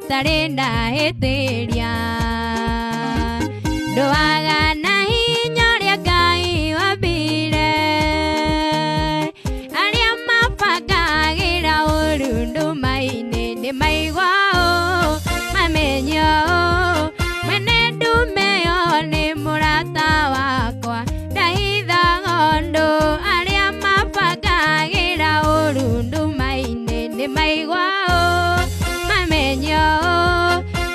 Tarenda heteria doaga nahi nyoria kai wabire aria mapakagira urundu maine ni maigwao mamenyo mwenedu meyo ni murata wakwa ndahitha gondo aria mapakagira urundu maine ni maigwao mamenyo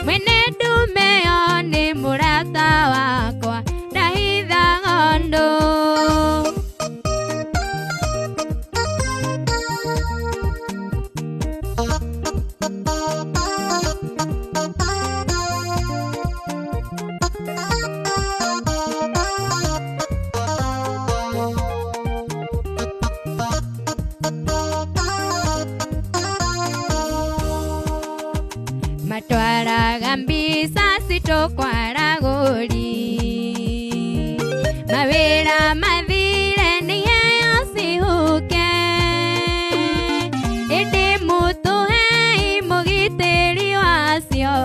mwenedu meyo ni murata wakwa ndahitha gondo. Matwaraga mbisa sitokwara gori mawira mathire niheyo cihuke indi mutuhei mugitiri wacio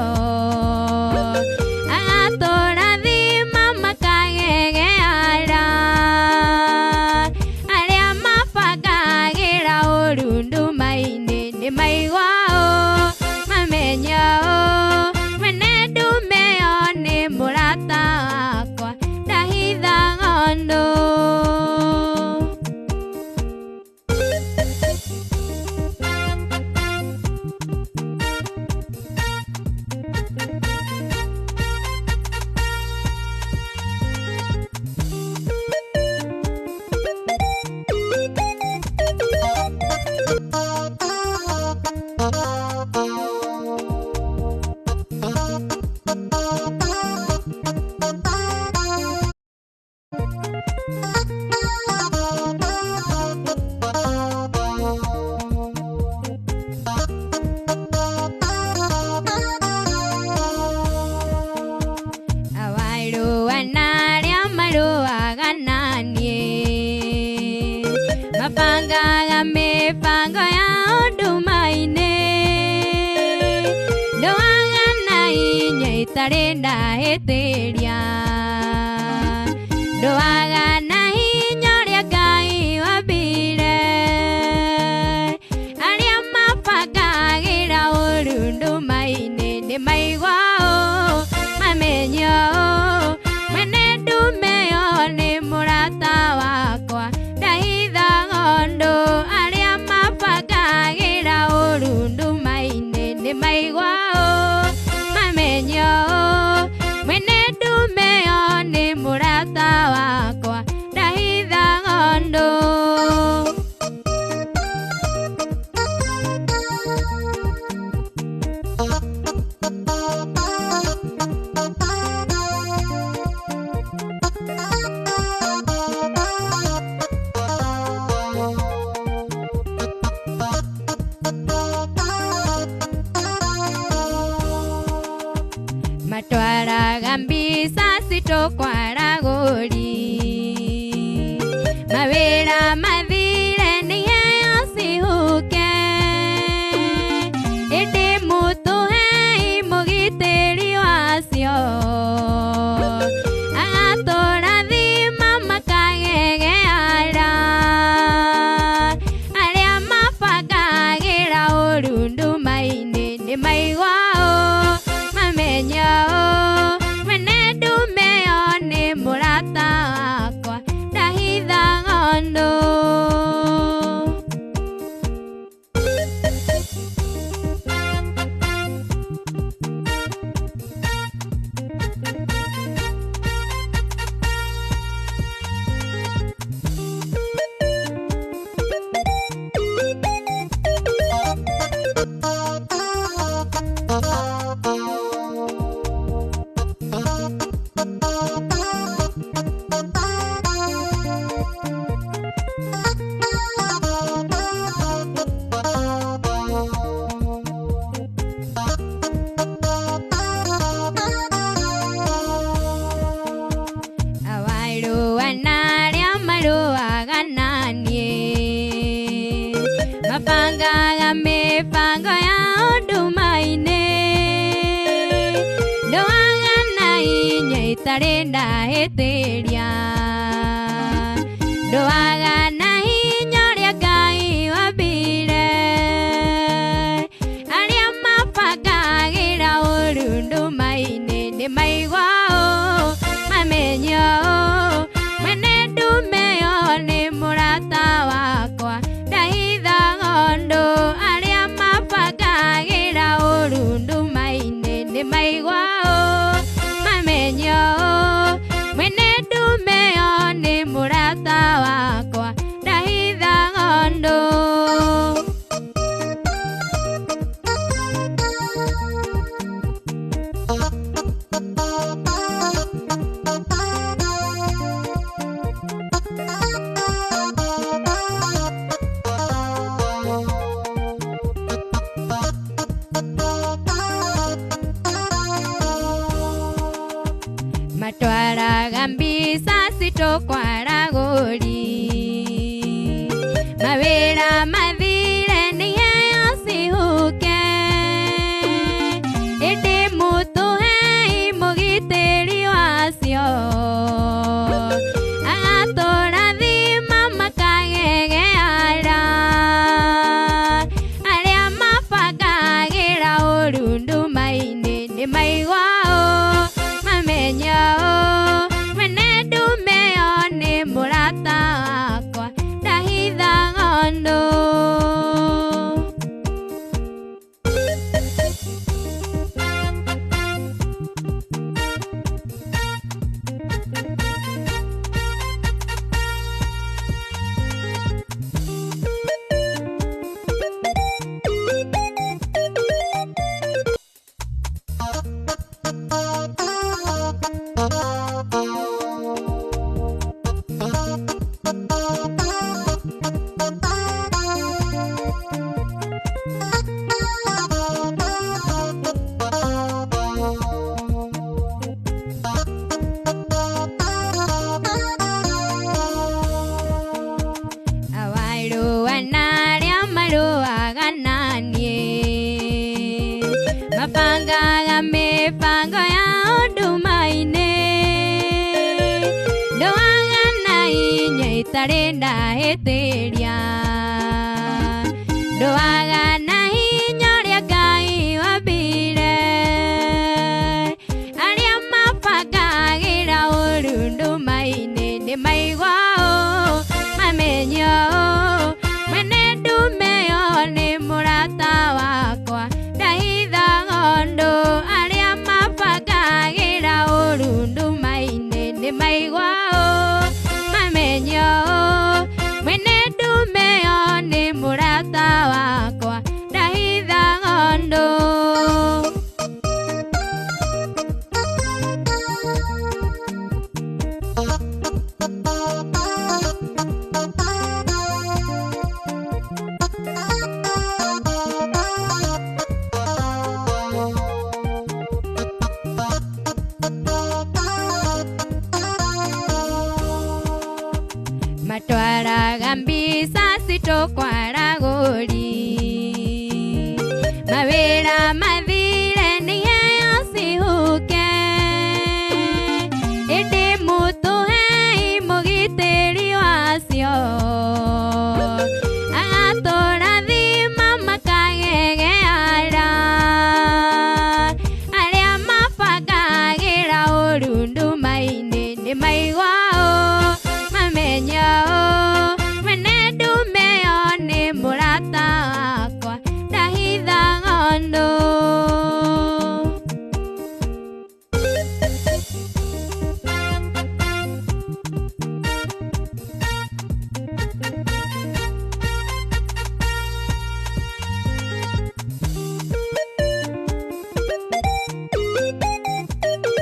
agaturathima makagegeara aria mabakagira urundu maine ni maigwao mamenyo mwenedu meyo ni murata wakwa ndahitha gondo. Mapangaga mipango ya udumaine doaga nai nyitarenda heteria doaga nahi nyoria kai wabire aria mapakagira urundu maine ni maigwao mamenyo mwenedu meyo ni murata wakwa ndahitha gondo aria mapakagira urundu maine ni maigwao mamenyo mwenedu meyo ni murata wakwa ndahitha gondo. Matwaraga mbisa sitokwara gori mawira mathire niheyo cihuke indi mutuhei mugitiri wacio agaturathima makagegeara aria mabakagira urundu maine ni maigwao mamenyo mwenedu meyo ni murata wakwa ndahitha gondo. mĩbango ya ũndũma-inĩ ndũaga na hinya itarĩ ndahĩtĩria ndũaga na hinya ũrĩa Ngai wambire arĩa mabangagĩra ũru ndũma-inĩ nĩmaigua ũũ mamenya ũũ mwene ndume ĩyo nĩ mũrata wakwa ndahithaga ũndũ arĩa mabangagĩra ũru ndũma-inĩ nĩmaigua ũũ mamenya ũũ mwene ndume ĩyo nĩ mũrata wakwa ndahithaga ũndũ. Matwaraga mbica citũkwaragũri mawĩra mathire nĩiheo cihuke ĩndĩ mũtũhei mũgitĩri wacio agatũrathima makagegeara arĩa mabangagĩra ũru ndũma-inĩ nĩmaigua ũũ mamenya ũũ mwene ndume ĩyo nĩ mũrata wakwa ndahithaga ũndũ. Mabangaga mĩbango ya ũndũma-inĩ ndũaga na hinya itarĩ ndahĩtĩria ndũaga na hinya ũrĩa Ngai wambire arĩa mabangagĩra ũru ndũma-inĩ nĩmaigua ũũ mamenya ũũ mwene ndume ĩyo nĩ mũrata wakwa ndahithaga ũndũ arĩa mabangagĩra ũru ndũma-inĩ nĩmaigua ũũ mamenya ũũ mwene ndume ĩyo nĩ mũrata wakwa ndahithaga ũndũ. Matwaraga mbica citũkwaragũri mawĩra